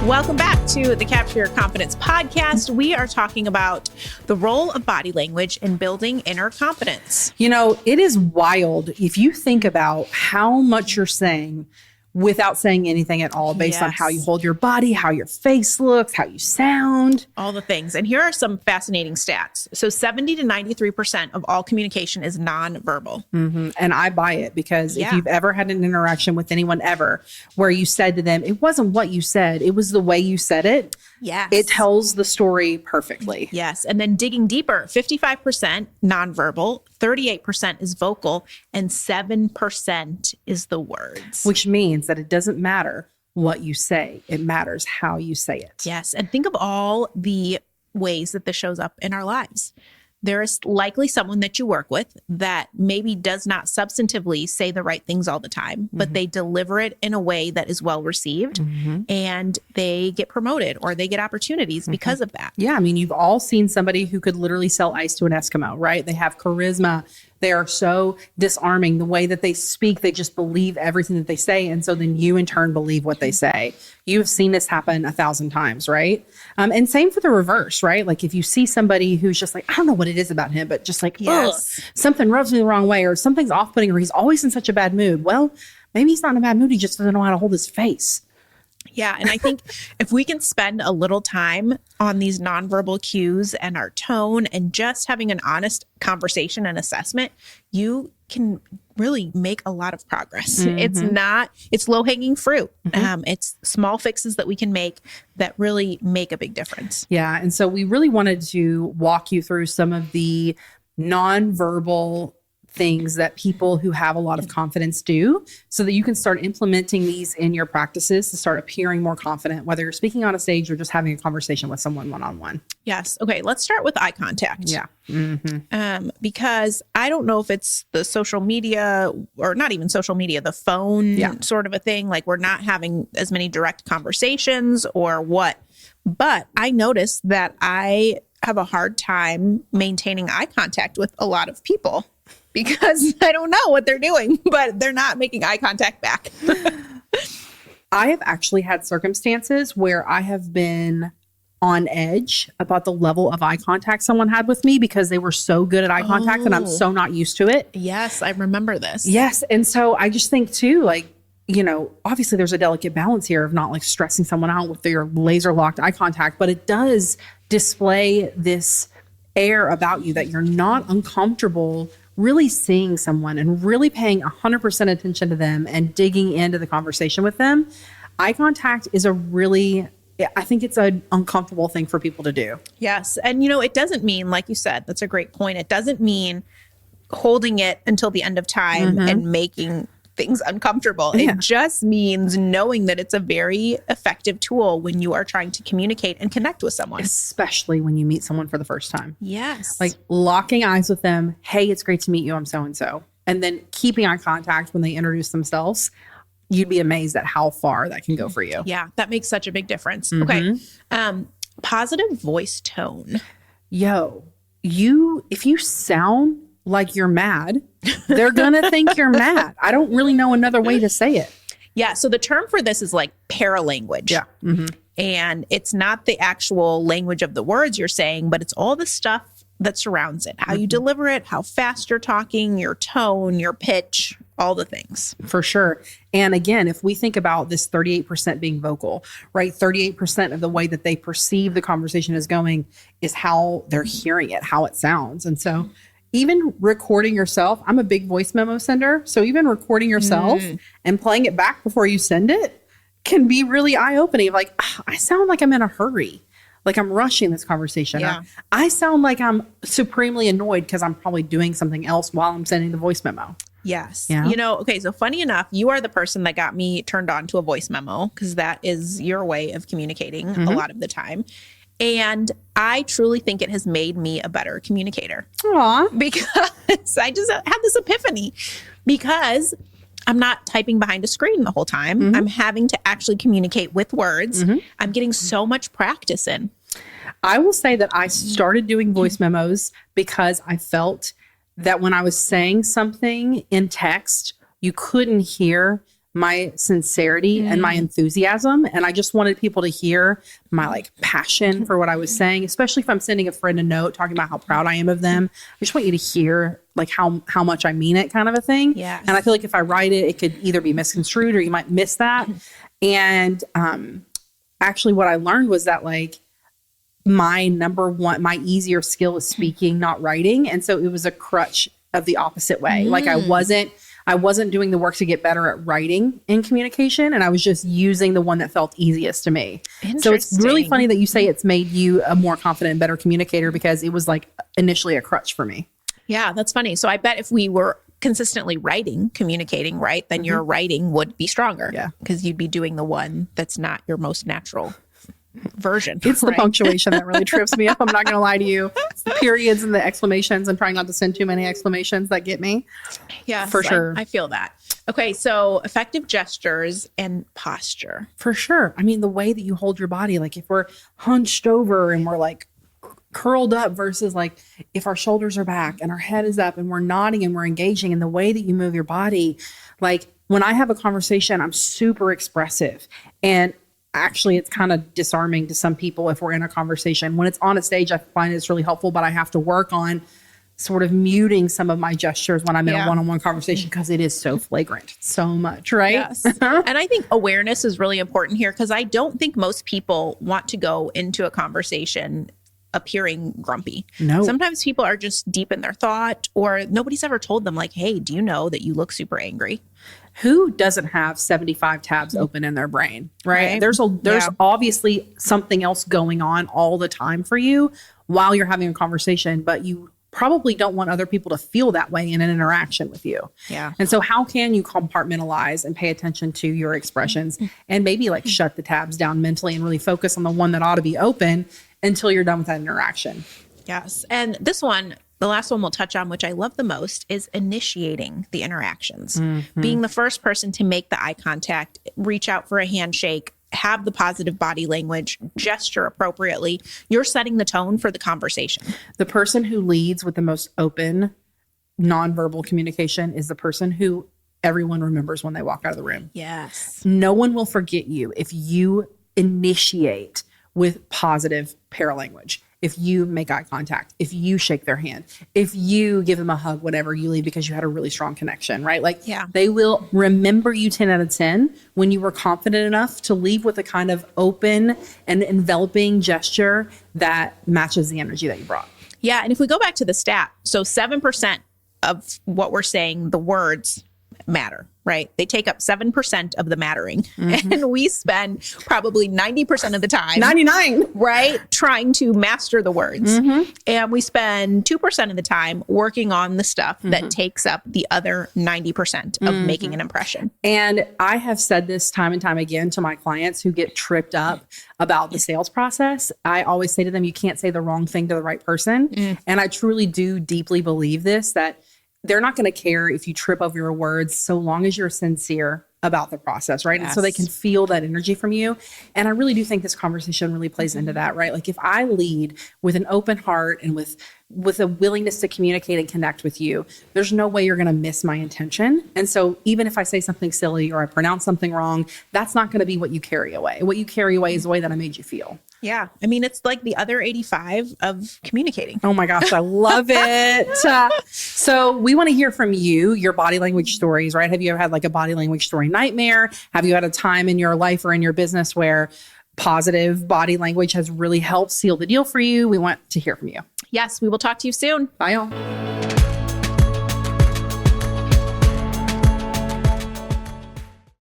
Welcome back to the Capture Your Confidence podcast. We are talking about the role of body language in building inner confidence. You know, it is wild if you think about how much you're saying without saying anything at all, based on how you hold your body, how your face looks, how you sound. All the things. And here are some fascinating stats. So 70 to 93% of all communication is nonverbal. Mm-hmm. And I buy it because if you've ever had an interaction with anyone ever where you said to them, it wasn't what you said, it was the way you said it. Yes. It tells the story perfectly. Yes. And then digging deeper, 55% nonverbal, 38% is vocal, and 7% is the words. Which means that it doesn't matter what you say. It matters how you say it. Yes. And think of all the ways that this shows up in our lives. There is likely someone that you work with that maybe does not substantively say the right things all the time, but they deliver it in a way that is well received and they get promoted or they get opportunities because of that. Yeah. I mean, you've all seen somebody who could literally sell ice to an Eskimo, right? They have charisma. They are so disarming. The way that they speak, they just believe everything that they say. And so then you in turn believe what they say. You've seen this happen 1,000 times, right? And same for the reverse, right? Like if you see somebody who's just like, I don't know what it is about him, but just like, something rubs me the wrong way or something's off-putting or he's always in such a bad mood. Well, maybe he's not in a bad mood. He just doesn't know how to hold his face. Yeah. And I think if we can spend a little time on these nonverbal cues and our tone and just having an honest conversation and assessment, you can really make a lot of progress. It's low hanging fruit. It's small fixes that we can make that really make a big difference. Yeah. And so we really wanted to walk you through some of the nonverbal things that people who have a lot of confidence do so that you can start implementing these in your practices to start appearing more confident, whether you're speaking on a stage or just having a conversation with someone one-on-one. Yes. Okay. Let's start with eye contact. Yeah. Because I don't know if it's the social media or not even social media, the phone sort of a thing. Like we're not having as many direct conversations or what, but I noticed that I have a hard time maintaining eye contact with a lot of people. Because I don't know what they're doing, but they're not making eye contact back. I have actually had circumstances where I have been on edge about the level of eye contact someone had with me because they were so good at eye contact and I'm so not used to it. Yes, I remember this. Yes. And so I just think too, like, you know, obviously there's a delicate balance here of not like stressing someone out with your laser locked eye contact, but it does display this air about you that you're not uncomfortable really seeing someone and really paying 100% attention to them and digging into the conversation with them. Eye contact is I think it's an uncomfortable thing for people to do. Yes. And, you know, it doesn't mean, like you said, that's a great point. It doesn't mean holding it until the end of time and making things uncomfortable. It just means knowing that it's a very effective tool when you are trying to communicate and connect with someone. Especially when you meet someone for the first time. Yes. Like locking eyes with them. Hey, it's great to meet you. I'm so-and-so. And then keeping eye contact when they introduce themselves. You'd be amazed at how far that can go for you. Yeah, that makes such a big difference. Okay. Positive voice tone. If you sound like you're mad, they're going to think you're mad. I don't really know another way to say it. Yeah. So the term for this is like paralanguage. Yeah. And it's not the actual language of the words you're saying, but it's all the stuff that surrounds it. How you deliver it, how fast you're talking, your tone, your pitch, all the things. For sure. And again, if we think about this 38% being vocal, right? 38% of the way that they perceive the conversation is going is how they're hearing it, how it sounds. And so even recording yourself, I'm a big voice memo sender. So even recording yourself and playing it back before you send it can be really eye-opening. Like, I sound like I'm in a hurry. Like I'm rushing this conversation. Yeah. I sound like I'm supremely annoyed because I'm probably doing something else while I'm sending the voice memo. Yes. Yeah. You know, okay. So funny enough, you are the person that got me turned on to a voice memo because that is your way of communicating a lot of the time. And I truly think it has made me a better communicator. Aww. Because I just had this epiphany because I'm not typing behind a screen the whole time. I'm having to actually communicate with words. I'm getting so much practice in. I will say that I started doing voice memos because I felt that when I was saying something in text, you couldn't hear my sincerity and my enthusiasm. And I just wanted people to hear my like passion for what I was saying, especially if I'm sending a friend a note talking about how proud I am of them. I just want you to hear like how much I mean it, kind of a thing. Yes. And I feel like if I write it, it could either be misconstrued or you might miss that. And actually what I learned was that like my number one, my easier skill is speaking, not writing. And so it was a crutch of the opposite way. Like I wasn't doing the work to get better at writing in communication. And I was just using the one that felt easiest to me. So it's really funny that you say it's made you a more confident and better communicator, because it was like initially a crutch for me. Yeah, that's funny. So I bet if we were consistently communicating, right, then your writing would be stronger. Yeah. Because you'd be doing the one that's not your most natural version. It's the punctuation that really trips me up. I'm not going to lie to you. It's the periods and the exclamations and trying not to send too many exclamations that get me. Yeah, for sure. I feel that. Okay. So effective gestures and posture. For sure. I mean, the way that you hold your body, like if we're hunched over and we're like curled up versus like if our shoulders are back and our head is up and we're nodding and we're engaging, and the way that you move your body, like when I have a conversation, I'm super expressive. And actually, it's kind of disarming to some people if we're in a conversation. When it's on a stage, I find it's really helpful, but I have to work on sort of muting some of my gestures when I'm in a one-on-one conversation, because it is so flagrant, so much, right? Yes. And I think awareness is really important here, because I don't think most people want to go into a conversation appearing grumpy. No. Sometimes people are just deep in their thought, or nobody's ever told them like, hey, do you know that you look super angry? Who doesn't have 75 tabs open in their brain, right? There's obviously something else going on all the time for you while you're having a conversation, but you probably don't want other people to feel that way in an interaction with you. Yeah. And so how can you compartmentalize and pay attention to your expressions and maybe like shut the tabs down mentally and really focus on the one that ought to be open until you're done with that interaction? Yes. And this one, the last one we'll touch on, which I love the most, is initiating the interactions. Being the first person to make the eye contact, reach out for a handshake, have the positive body language, gesture appropriately. You're setting the tone for the conversation. The person who leads with the most open, nonverbal communication is the person who everyone remembers when they walk out of the room. Yes. No one will forget you if you initiate with positive paralanguage. If you make eye contact, if you shake their hand, if you give them a hug, whenever you leave, because you had a really strong connection, right? Like they will remember you 10 out of 10 when you were confident enough to leave with a kind of open and enveloping gesture that matches the energy that you brought. Yeah. And if we go back to the stat, so 7% of what we're saying, the words matter, right? They take up 7% of the mattering. And we spend probably 90% of the time, 99, right, trying to master the words. And we spend 2% of the time working on the stuff that takes up the other 90% of making an impression. And I have said this time and time again to my clients who get tripped up about the sales process. I always say to them, you can't say the wrong thing to the right person. And I truly do deeply believe this, that they're not going to care if you trip over your words so long as you're sincere about the process, right? Yes. And so they can feel that energy from you. And I really do think this conversation really plays into that, right? Like if I lead with an open heart and with a willingness to communicate and connect with you, there's no way you're going to miss my intention. And so even if I say something silly or I pronounce something wrong, that's not going to be what you carry away. What you carry away is the way that I made you feel. Yeah. I mean, it's like the other 85 of communicating. Oh my gosh, I love it. So we want to hear from you, your body language stories, right? Have you ever had like a body language story nightmare? Have you had a time in your life or in your business where positive body language has really helped seal the deal for you? We want to hear from you. Yes, we will talk to you soon. Bye, y'all.